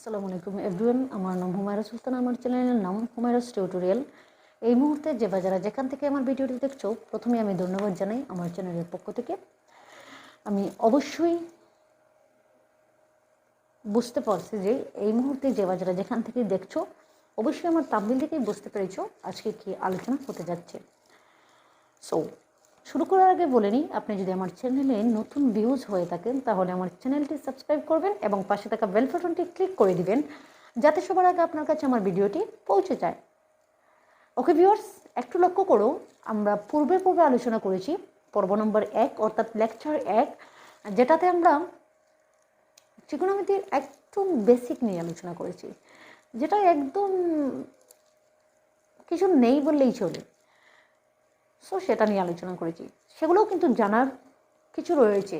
আসসালামু আলাইকুম এভরিওয়ান, আমার নাম হুমায়রা সুলতানা, আমার চ্যানেলের নাম হুমায়রাস টিউটোরিয়াল। এই মুহূর্তে যে যারা যেখান থেকে আমার ভিডিওটি দেখছো, প্রথমে আমি ধন্যবাদ জানাই আমার চ্যানেলের পক্ষ থেকে। আমি অবশ্যই বুঝতে পারছি যে এই মুহূর্তে যে যারা যেখান থেকে দেখছো, অবশ্যই আমার থাম্বনেল থেকেই বুঝতে পেরেছো আজকে কি আলোচনা হতে যাচ্ছে। সো শুরু করার আগে বলে নিই, আপনি যদি আমার চ্যানেলে নতুন ভিউজ হয়ে থাকেন তাহলে আমার চ্যানেলটি সাবস্ক্রাইব করবেন এবং পাশে থাকা বেল বাটনটি ক্লিক করে দিবেন, যাতে সবার আগে আপনার কাছে আমার ভিডিওটি পৌঁছে যায়। ওকে ভিউয়ার্স, একটু লক্ষ্য করো, আমরা পূর্বে আলোচনা করেছি পর্ব নম্বর 1 অর্থাৎ লেকচার 1, যেটাতে আমরা ত্রিকোণমিতির একদম বেসিক নিয়ে আলোচনা করেছি, যেটা একদম কিছু নেই বললেই চলে। সো সেটা নিয়ে আলোচনা করেছি। সেগুলোও কিন্তু জানার কিছু রয়েছে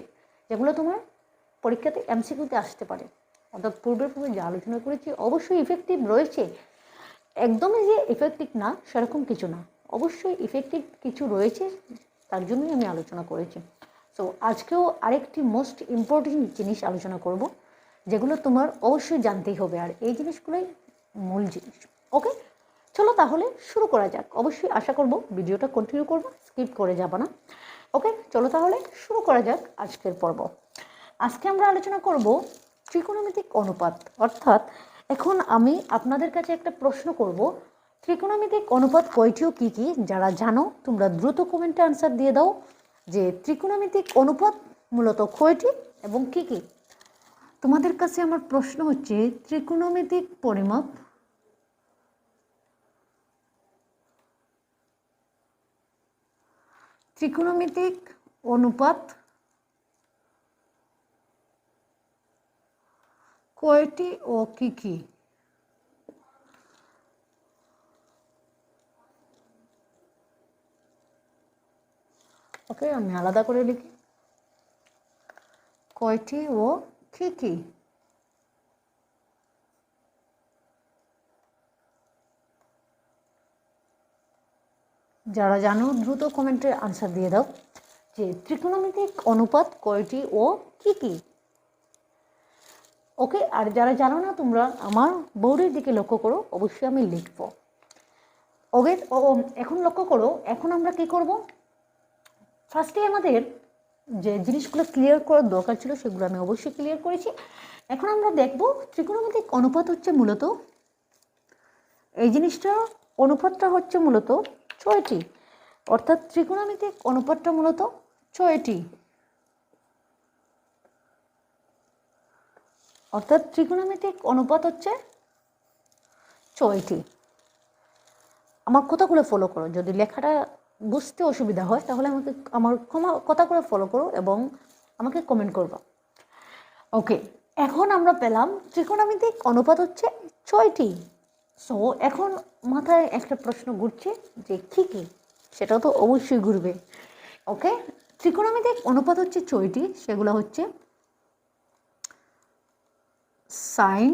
যেগুলো তোমার পরীক্ষাতে এমসিকিউতে আসতে পারে। অর্থাৎ পূর্বে যা আলোচনা করেছি অবশ্যই ইফেক্টিভ রয়েছে, একদমই যে ইফেক্টিভ না সেরকম কিছু না, অবশ্যই ইফেক্টিভ কিছু রয়েছে, তার জন্যই আমি আলোচনা করেছি। সো আজকেও আরেকটি মোস্ট ইম্পর্টেন্ট জিনিস আলোচনা করব, যেগুলো তোমার অবশ্যই জানতেই হবে, আর এই জিনিসগুলোই মূল জিনিস। ওকে, চলো তাহলে শুরু করা যাক। অবশ্যই আশা করব ভিডিওটা কন্টিনিউ করবো, স্কিপ করে যাবা না। ওকে, চলো তাহলে শুরু করা যাক আজকের পর্ব। আজকে আমরা আলোচনা করব ত্রিকোণমিতিক অনুপাত। অর্থাৎ এখন আমি আপনাদের কাছে একটা প্রশ্ন করব, ত্রিকোণমিতিক অনুপাত কয়টি ও কী কী? যারা জানো তোমরা দ্রুত কমেন্টে আনসার দিয়ে দাও যে ত্রিকোণমিতিক অনুপাত মূলত কয়টি এবং কী কী। তোমাদের কাছে আমার প্রশ্ন হচ্ছে, ত্রিকোণমিতিক পরিমাপ ত্রিকোণমিতিক অনুপাত কয়টি ও কী কী? ওকে, আমি আলাদা করে লিখি, কয়টি ও কী কী। যারা জানো দ্রুত কমেন্টে আনসার দিয়ে দাও যে ত্রিকোণমিতিক অনুপাত কয়টি ও কী কী। ওকে, আর যারা জানো না তোমরা আমার বোর্ডের দিকে লক্ষ্য করো, অবশ্যই আমি লিখব। ওকে, এখন লক্ষ্য করো, এখন আমরা কি করব, ফার্স্টে আমাদের যে জিনিসগুলো ক্লিয়ার করার দরকার ছিল সেগুলো আমি অবশ্যই ক্লিয়ার করেছি। এখন আমরা দেখব ত্রিকোণমিতিক অনুপাত হচ্ছে মূলত এই জিনিসটা, অনুপাতটা হচ্ছে মূলত 6টি, অর্থাৎ ত্রিকোণমিতিক অনুপাতটা মূলত 6টি, অর্থাৎ ত্রিকোণমিতিক অনুপাত হচ্ছে 6টি। আমার কথাগুলো ফলো করো, যদি লেখাটা বুঝতে অসুবিধা হয় তাহলে আমাকে আমার কথাগুলো ফলো করো এবং আমাকে কমেন্ট করবা। ওকে, এখন আমরা পেলাম ত্রিকোণমিতিক অনুপাত হচ্ছে 6টি। সো এখন মাথায় একটা প্রশ্ন ঘুরছে যে কী কী, সেটাও তো অবশ্যই ঘুরবে। ওকে, ত্রিকোণমিতিক অনুপাত হচ্ছে 6টি, সেগুলো হচ্ছে সাইন,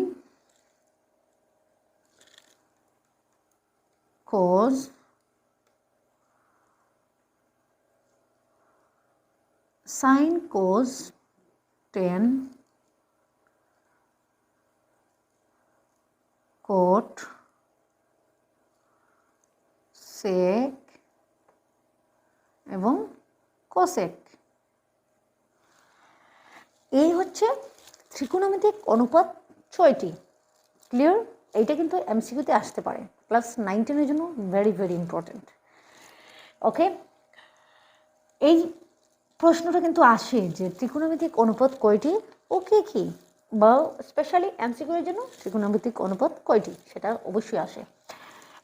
কোজ, সাইন কোজ টেন, কোট, সেক এবং কোসেক। এই হচ্ছে ত্রিকোণমিতিক অনুপাত 6টি। ক্লিয়ার? এইটা কিন্তু এমসিকিউতে আসতে পারে, ক্লাস 9-10-এর জন্য ভেরি ভেরি ইম্পর্টেন্ট। ওকে, এই প্রশ্নটা কিন্তু আসে যে ত্রিকোণমিতিক অনুপাত কয়টি ও কী কী, বা স্পেশালি এমসিকিউর জন্য ত্রিকোণমিতিক অনুপাত কয়টি, সেটা অবশ্যই আসে।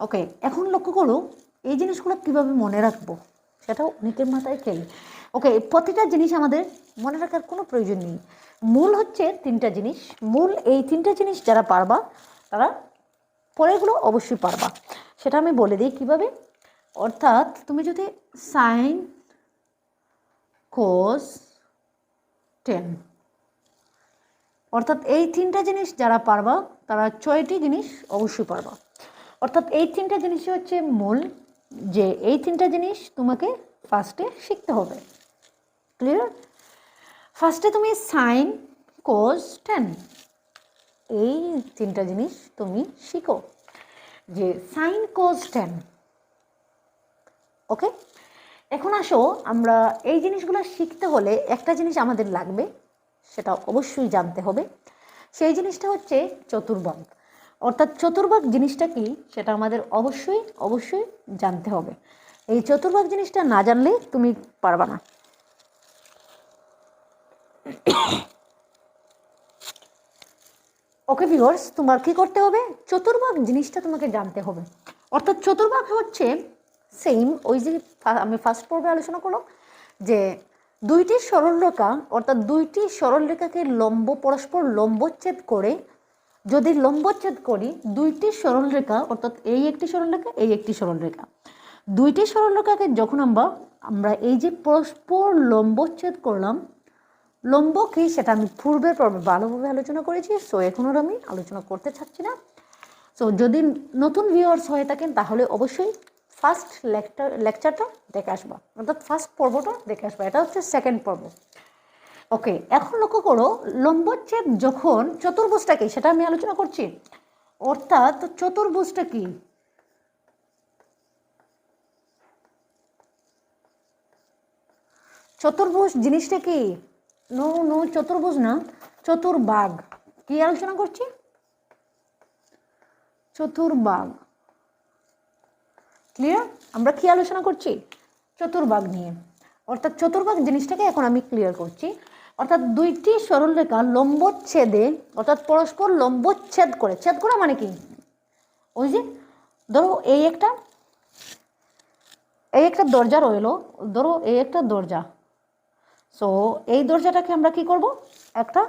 ওকে, এখন লক্ষ্য করো এই জিনিসগুলো কীভাবে মনে রাখবো সেটাও অনেকের মাথায় খেলে। ওকে, প্রতিটা জিনিস আমাদের মনে রাখার কোনো প্রয়োজন নেই, মূল হচ্ছে 3টা জিনিস। মূল এই 3টা জিনিস যারা পারবা তারা পরেরগুলো অবশ্যই পারবা। সেটা আমি বলে দিই কীভাবে। অর্থাৎ তুমি যদি সাইন কোস 10, অর্থাৎ এই 3টা জিনিস যারা পারবা তারা 6টি জিনিস অবশ্যই পারবা। অর্থাৎ এই 3টা জিনিসই হচ্ছে মূল, যে এই 3টা জিনিস তোমাকে ফার্স্টে শিখতে হবে। ক্লিয়ার? ফার্স্টে তুমি সাইন কোস 10, এই তিনটা জিনিস তুমি শিখো, যে সাইন কোজ টেন। ওকে, এখন আসো, আমরা এই জিনিসগুলো শিখতে হলে একটা জিনিস আমাদের লাগবে, সেটা অবশ্যই জানতে হবে। সেই জিনিসটা হচ্ছে চতুর্ভাগ। অর্থাৎ চতুর্ভাগ জিনিসটা কি সেটা আমাদের অবশ্যই অবশ্যই জানতে হবে। এই চতুর্ভাগ জিনিসটা না জানলে তুমি পারবা না। ওকে ভিউয়ার্স, তোমার কি করতে হবে, চতুর্ভাগ জিনিসটা তোমাকে জানতে হবে। অর্থাৎ চতুর্ভাগ হচ্ছে সেম ওই যে আমি ফার্স্ট পর্বে আলোচনা করলাম, যে দুইটি সরলরেখা, অর্থাৎ দুইটি সরলরেখাকে পরস্পর লম্বচ্ছেদ করে, যদি লম্বচ্ছেদ করি দুইটি সরলরেখা, অর্থাৎ এই একটি সরলরেখা, এই একটি সরলরেখা, দুইটি সরলরেখাকে যখন আমরা এই যে পরস্পর লম্বচ্ছেদ করলাম, লম্ব কি সেটা আমি পূর্বের পর্বে ভালোভাবে আলোচনা করেছি, সো এখন আর আমি আলোচনা করতে চাচ্ছি না। সো যদি নতুন ভিউয়ার্স হয়ে থাকেন তাহলে অবশ্যই ফার্স্ট লেকচারটা দেখে আসবা, অর্থাৎ ফার্স্ট পর্বটা দেখে আসবা, এটা হচ্ছে সেকেন্ড পর্ব। ওকে, এখন লক্ষ্য করো, লম্বচ্ছেদ যখন চতুর্ভুজটা কি সেটা আমি আলোচনা করছি। অর্থাৎ চতুর্ভুজটা কি, চতুর্ভুজ জিনিসটা কি, নো নো চতুর্ভুজ না, চতুর্ভাগ। কি আলোচনা করছি, চতুর্ভাগ। ক্লিয়ার, আমরা কি আলোচনা করছি, চতুর্ভাগ নিয়ে। অর্থাৎ চতুর্ভাগ জিনিসটাকে এখন আমি ক্লিয়ার করছি। অর্থাৎ দুইটি সরলরেখা লম্বচ্ছেদে, অর্থাৎ পরস্পর লম্বচ্ছেদ করে, ছেদ করা মানে কি, ওই যে ধরো এই একটা দরজা রইলো, ধরো এই একটা দরজা, সো এই দরজাটাকে আমরা কি করব, একটা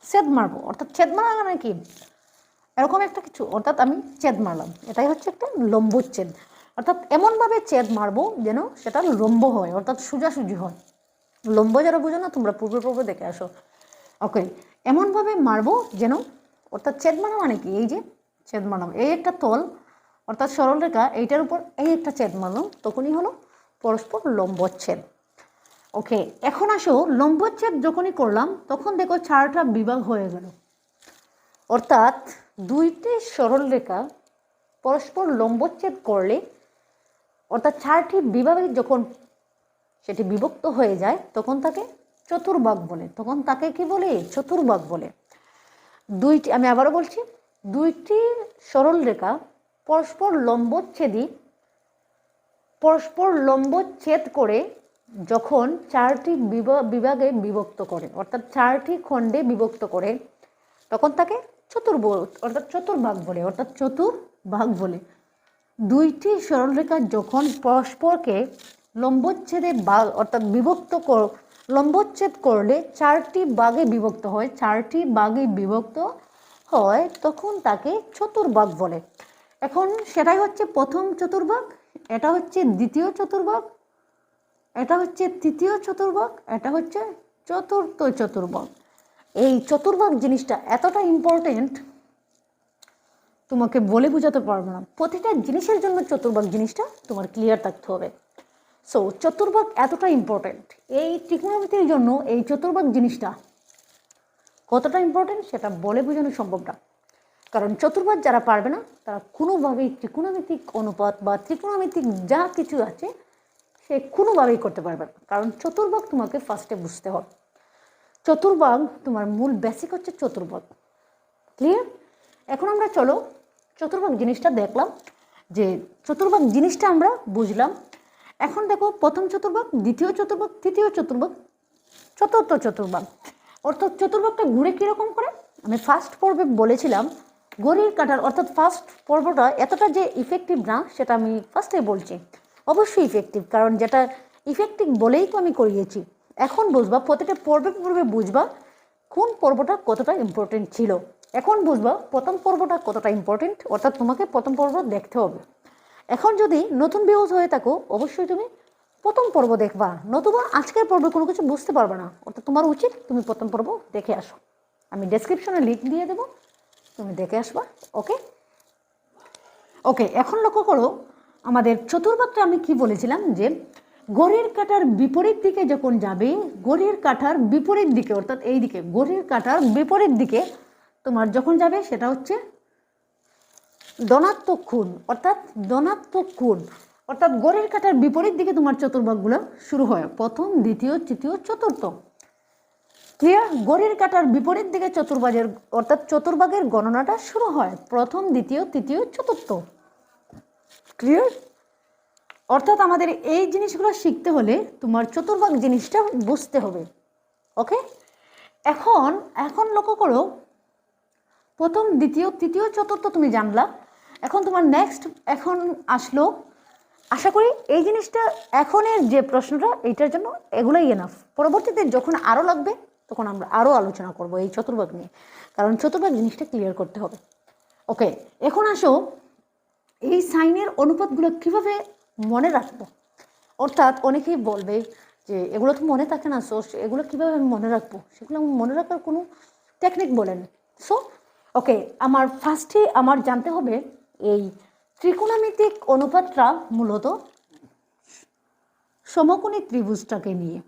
ছেদ মারবো। অর্থাৎ ছেদ মারা মানে কি, এরকম একটা কিছু, অর্থাৎ আমি ছেদ মারলাম, এটাই হচ্ছে একটা লম্বচ্ছেদ। অর্থাৎ এমনভাবে ছেদ মারবো যেন সেটা লম্ব হয়, অর্থাৎ সোজাসুজি হয়। লম্ব যারা বুঝো না তোমরা পূর্বে দেখে আসো। ওকে, এমনভাবে মারবো যেন, অর্থাৎ ছেদ মারা মানে কি, এই যে ছেদ মারলাম, এই একটা তল, অর্থাৎ সরলরেখা, এইটার উপর এই একটা ছেদ মারলাম, তখনই হলো পরস্পর লম্বচ্ছেদ। ওকে, এখন আসো, লম্বচ্ছেদ যখনই করলাম তখন দেখো চারটা বিভাগ হয়ে গেল। অর্থাৎ দুইটি সরলরেখা পরস্পর লম্বচ্ছেদ করলে, অর্থাৎ চারটি বিভাগে যখন সেটি বিভক্ত হয়ে যায় তখন তাকে চতুর্ভাগ বলে, তখন তাকে কি বলে, চতুর্ভাগ বলে। দুইটি, আমি আবারও বলছি, দুইটি সরলরেখা পরস্পর লম্বচ্ছেদ করে যখন চারটি বিভাগে বিভক্ত করে, অর্থাৎ চারটি খণ্ডে বিভক্ত করে, তখন তাকে চতুর্ভাগ বলে, অর্থাৎ চতুর্ভাগ বলে। দুইটি সরলরেখা যখন পরস্পরকে লম্বচ্ছেদে অর্থাৎ লম্বচ্ছেদ করলে চারটি ভাগে বিভক্ত হয়, তখন তাকে চতুর্ভাগ বলে। এখন সেটাই হচ্ছে প্রথম চতুর্ভাগ, এটা হচ্ছে দ্বিতীয় চতুর্ভাগ, এটা হচ্ছে তৃতীয় চতুর্ভাগ, এটা হচ্ছে চতুর্থ চতুর্ভাগ। এই চতুর্ভাগ জিনিসটা এতটা ইম্পর্টেন্ট, তোমাকে বলে বোঝাতে পারবো না। প্রতিটা জিনিসের জন্য চতুর্ভাগ জিনিসটা তোমার ক্লিয়ার থাকতে হবে। সো চতুর্ভাগ এতটা ইম্পর্টেন্ট, এই ত্রিকোণমিতির জন্য এই চতুর্ভাগ জিনিসটা কতটা ইম্পর্টেন্ট সেটা বলে বোঝানো সম্ভব না। কারণ চতুর্ভাগ যারা পারবে না তারা কোনোভাবেই ত্রিকোণমিতিক অনুপাত বা ত্রিকোণমিতিক যা কিছু আছে সে কোনোভাবেই করতে পারবে না। কারণ চতুর্ভাগ তোমাকে ফার্স্টে বুঝতে হবে। চতুর্ভাগ তোমার মূল বেসিক হচ্ছে চতুর্ভাগ। ক্লিয়ার, এখন আমরা চলো চতুর্ভাগ জিনিসটা দেখলাম, যে চতুর্ভাগ জিনিসটা আমরা বুঝলাম। এখন দেখো প্রথম চতুর্ভাগ, দ্বিতীয় চতুর্ভাগ, তৃতীয় চতুর্ভাগ, চতুর্থ চতুর্ভাগ। অর্থাৎ চতুর্ভাগটা ঘুরে কীরকম করে, আমি ফার্স্ট পর্বে বলেছিলাম ঘড়ির কাঁটার, অর্থাৎ ফার্স্ট পর্বটা এতটা যে ইফেক্টিভ না সেটা আমি ফার্স্টে বলছি। অবশ্যই ইফেক্টিভ, কারণ যেটা ইফেক্টিভ বলেই তো আমি করিয়েছি। এখন বুঝবা, প্রতিটা পর্বে বুঝবা কোন পর্বটা কতটা ইম্পর্টেন্ট ছিল। এখন বুঝবা প্রথম পর্বটা কতটা ইম্পর্টেন্ট, অর্থাৎ তোমাকে প্রথম পর্ব দেখতে হবে। এখন যদি নতুন ভিউজ হয়ে থাকো অবশ্যই তুমি প্রথম পর্ব দেখবা, নতুবা আজকের পর্বে কোনো কিছু বুঝতে পারবে না। অর্থাৎ তোমার উচিত তুমি প্রথম পর্ব দেখে আসো, আমি ডেসক্রিপশনে লিঙ্ক দিয়ে দেবো, তুমি দেখে আসবা। ওকে ওকে, এখন লক্ষ্য করো আমাদের চতুর্ভাগটা আমি কি বলেছিলাম, যে ঘড়ির কাঁটার বিপরীত দিকে যখন যাবে, ঘড়ির কাঁটার বিপরীত দিকে, অর্থাৎ এই দিকে ঘড়ির কাঁটার বিপরীত দিকে তোমার যখন যাবে সেটা হচ্ছে ধনাত্মক কোণ, অর্থাৎ ধনাত্মক কোণ, অর্থাৎ ঘড়ির কাঁটার বিপরীত দিকে তোমার চতুর্ভাগগুলো শুরু হয়, প্রথম, দ্বিতীয়, তৃতীয়, চতুর্থ। ক্লিয়ার? ঘড়ির কাঁটার বিপরীত দিকে চতুর্ভাগের অর্থাৎ চতুর্ভাগের গণনাটা শুরু হয় প্রথম, দ্বিতীয়, তৃতীয়, চতুর্থ। ক্লিয়ার? অর্থাৎ আমাদের এই জিনিসগুলো শিখতে হলে তোমার চতুর্ভাগ জিনিসটা বুঝতে হবে। ওকে, এখন এখন লক্ষ্য করো, প্রথম, দ্বিতীয়, তৃতীয়, চতুর্থ তুমি জানলা। এখন তোমার নেক্সট এখন আসলো, আশা করি এই জিনিসটা এখনের যে প্রশ্নটা এইটার জন্য এগুলোই এনাফ। পরবর্তীতে যখন আরও লাগবে তখন আমরা আরও আলোচনা করব এই চতুর্ভাগ নিয়ে, কারণ চতুর্ভাগ জিনিসটা ক্লিয়ার করতে হবে। ওকে, এখন আসো এই সাইনের অনুপাতগুলো কিভাবে মনে রাখবো। অর্থাৎ অনেকেই বলবে যে এগুলো তো মনে থাকে না, সো এগুলো কীভাবে আমি মনে রাখবো, সেগুলো মনে রাখার কোনো টেকনিক বলেন। সো ওকে, আমার ফার্স্টে আমার জানতে হবে এই ত্রিকোণমিতিক অনুপাতটা মূলত সমকোণী ত্রিভুজটাকে নিয়ে,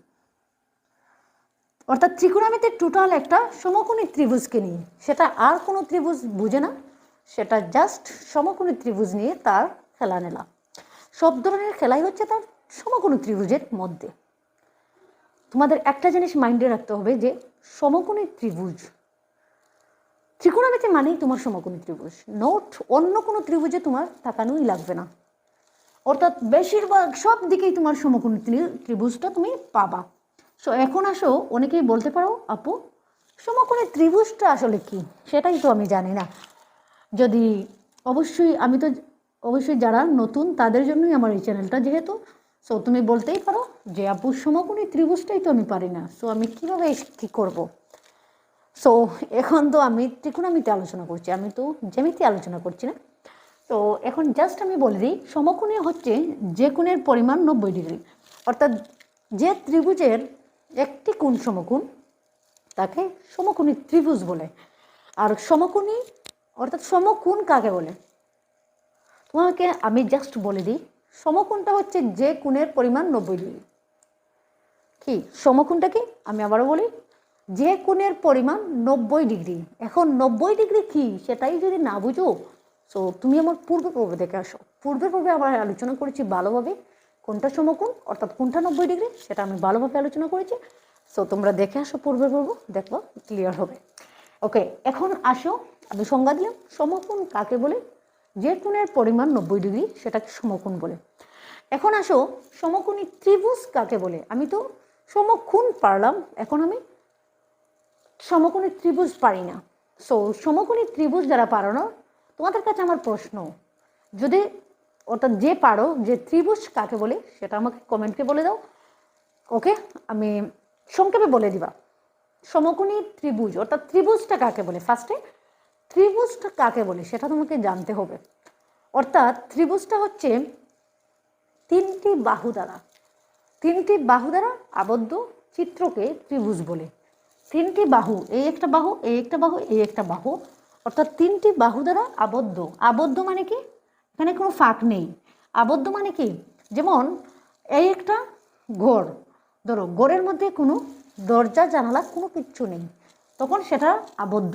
অর্থাৎ ত্রিকোণমিতিক টোটাল একটা সমকোণী ত্রিভুজকে নিয়ে। সেটা আর কোনো ত্রিভুজ বুঝে না, সেটা জাস্ট সমকোণী ত্রিভুজ নিয়ে তার খেলা নেলা। সব ধরনের খেলাই হচ্ছে তার সমকোণী ত্রিভুজের মধ্যে। তোমাদের একটা জিনিস মাইন্ডে রাখতে হবে যে সমকোণী ত্রিভুজ, ত্রিকোণমিতি মানেই তোমার সমকোণী ত্রিভুজ, নোট অন্য কোনো ত্রিভুজে তোমার তাকানোই লাগবে না। অর্থাৎ বেশিরভাগ সব দিকেই তোমার সমকোণী ত্রিভুজটা তুমি পাবা। সো এখন আসো, অনেকেই বলতে পারো আপু সমকোণী ত্রিভুজটা আসলে কি, সেটাই তো আমি জানি না। যদি অবশ্যই আমি তো অবশ্যই যারা নতুন তাদের জন্যই আমার এই চ্যানেলটা যেহেতু, সো তুমি বলতেই পারো যে আপু সমকোণী ত্রিভুজটাই তো আমি পারি না, সো আমি কীভাবে কী করবো। সো এখন তো আমি ত্রিকোণমিতি আলোচনা করছি, আমি তো জ্যামিতি আলোচনা করছি না। তো এখন জাস্ট আমি বলে দিই, সমকোণী হচ্ছে যে কোণের পরিমাণ 90 ডিগ্রি, অর্থাৎ যে ত্রিভুজের একটি কোণ সমকোণ তাকে সমকোণী ত্রিভুজ বলে। আর সমকোণী অর্থাৎ সমকোণ কাকে বলে তোমাকে আমি জাস্ট বলে দিই, সমকোণটা হচ্ছে যে কোণের পরিমাণ 90 ডিগ্রি। কি সমকোণটা কি আমি আবারও বলি, যে কোণের পরিমাণ 90 ডিগ্রি। এখন 90 ডিগ্রি কি সেটাই যদি না বুঝো, সো তুমি আমার পূর্বে দেখে আসো। পূর্বে আমরা আলোচনা করেছি ভালোভাবে কোনটা সমকোণ অর্থাৎ কোনটা 90 ডিগ্রি, সেটা আমি ভালোভাবে আলোচনা করেছি। সো তোমরা দেখে আসো পূর্বে দেখবো ক্লিয়ার হবে। ওকে, এখন আসো, আমি সংজ্ঞা দিলাম সমকোণ কাকে বলে, যে কোণের পরিমাণ 90 ডিগ্রি সেটাকে সমকোণ বলে। এখন আসো সমকোণী ত্রিভুজ কাকে বলে। আমি তো সমকোণ পারলাম, এখন আমি সমকোণী ত্রিভুজ পারি না। সো সমকোণী ত্রিভুজ যারা পারো না, তোমাদের কাছে আমার প্রশ্ন, যদি অর্থাৎ যে পারো যে ত্রিভুজ কাকে বলে সেটা আমাকে কমেন্টে বলে দাও। ওকে, আমি সংক্ষেপে বলে দিবা সমকোণী ত্রিভুজ অর্থাৎ ত্রিভুজটা কাকে বলে। ফার্স্টে ত্রিভুজটা কাকে বলে সেটা তোমাকে জানতে হবে। অর্থাৎ ত্রিভুজটা হচ্ছে তিনটি বাহু দ্বারা আবদ্ধ চিত্রকে ত্রিভুজ বলে। তিনটি বাহু, এই একটা বাহু, এই একটা বাহু, এই একটা বাহু, অর্থাৎ তিনটি বাহু দ্বারা আবদ্ধ মানে কি এখানে কোনো ফাঁক নেই। আবদ্ধ মানে কি, যেমন এই একটা ঘর, ধরো ঘরের মধ্যে কোনো দরজা জানালা কোনো কিচ্ছু নেই, তখন সেটা আবদ্ধ।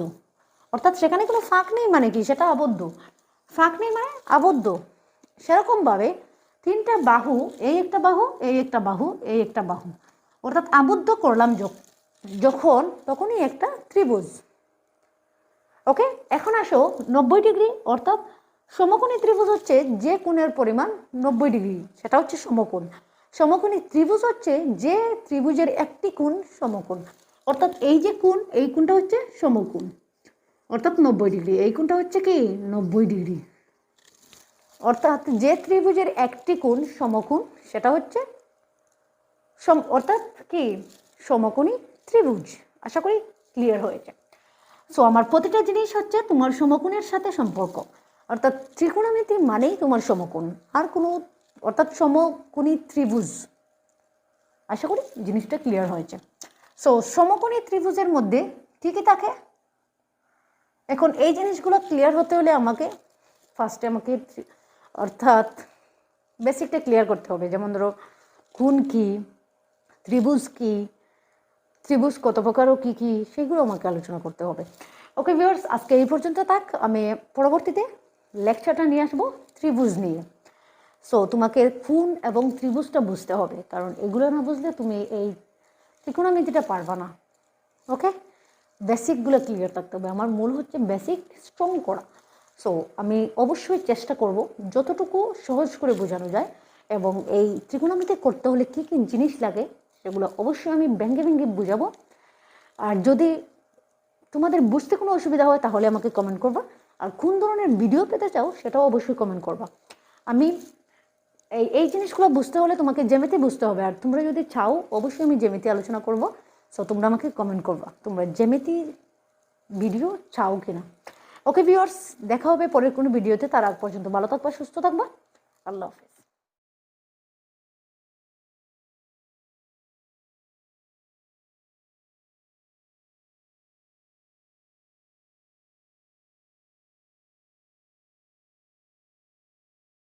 অর্থাৎ সেখানে কোনো ফাঁক নেই মানে কি, সেটা আবদ্ধ। ফাঁক নেই মানে আবদ্ধ। সেরকমভাবে তিনটা বাহু, এই একটা বাহু, এই একটা বাহু, এই একটা বাহু, অর্থাৎ আবদ্ধ করলাম যখন, তখনই একটা ত্রিভুজ। ওকে, এখন আসো 90 ডিগ্রি অর্থাৎ সমকোণী ত্রিভুজ হচ্ছে যে কোণের পরিমাণ 90 ডিগ্রি, সেটা হচ্ছে সমকোণ। সমকোণী ত্রিভুজ হচ্ছে যে ত্রিভুজের একটি কোণ সমকোণ, অর্থাৎ এই যে কোণ, এই কোণটা হচ্ছে সমকোণ অর্থাৎ 90 ডিগ্রি, এই কোণটা হচ্ছে কি 90 ডিগ্রি। অর্থাৎ যে ত্রিভুজের একটি কোণ সমকোণ সেটা হচ্ছে অর্থাৎ কি সমকোণী ত্রিভুজ। আশা করি ক্লিয়ার হয়েছে। সো আমার প্রতিটা জিনিস হচ্ছে তোমার সমকোণের সাথে সম্পর্ক, অর্থাৎ ত্রিকোণমিতি মানেই তোমার সমকোণ, আর কোনো অর্থাৎ সমকোণী ত্রিভুজ। আশা করি জিনিসটা ক্লিয়ার হয়েছে। সো সমকোণী ত্রিভুজের মধ্যে ঠিকই থাকে। এখন এই জিনিসগুলো ক্লিয়ার হতে হলে আমাকে ফার্স্টে অর্থাৎ বেসিকটা ক্লিয়ার করতে হবে। যেমন ধরো কোণ কি, ত্রিভুজ কি, ত্রিভুজ কত প্রকার ও কী কী সেগুলো আমাকে আলোচনা করতে হবে। ওকে ভিউয়ার্স, আজকে এই পর্যন্ত থাক। আমি পরবর্তীতে লেকচারটা নিয়ে আসবো ত্রিভুজ নিয়ে। সো তোমাকে কোণ এবং ত্রিভুজটা বুঝতে হবে, কারণ এগুলো না বুঝলে তুমি এই ত্রিকোণমিতিটা পারবা না। ওকে, বেসিকগুলো ক্লিয়ার থাকতে হবে। আমার মূল হচ্ছে বেসিক স্ট্রং করা। সো আমি অবশ্যই চেষ্টা করব যতটুকু সহজ করে বোঝানো যায়, এবং এই ত্রিকোণমিতি করতে হলে কী কী জিনিস লাগে সেগুলো অবশ্যই আমি ভেঙে ভেঙে বুঝাবো। আর যদি তোমাদের বুঝতে কোনো অসুবিধা হয় তাহলে আমাকে কমেন্ট করবা, আর কোন ধরনের ভিডিও পেতে চাও সেটাও অবশ্যই কমেন্ট করবা। আমি এই জিনিসগুলো বুঝতে হলে তোমাকে জ্যামিতি বুঝতে হবে, আর তোমরা যদি চাও অবশ্যই আমি জ্যামিতি আলোচনা করব। সো তোমরা আমাকে কমেন্ট করবা তোমরা জ্যামিতি ভিডিও চাও কিনা। ওকে ভিউয়ার্স, দেখা হবে পরের কোনো ভিডিওতে। তার আগ পর্যন্ত ভালো থাকবা, সুস্থ থাকবা। আল্লাহ হাফেজ।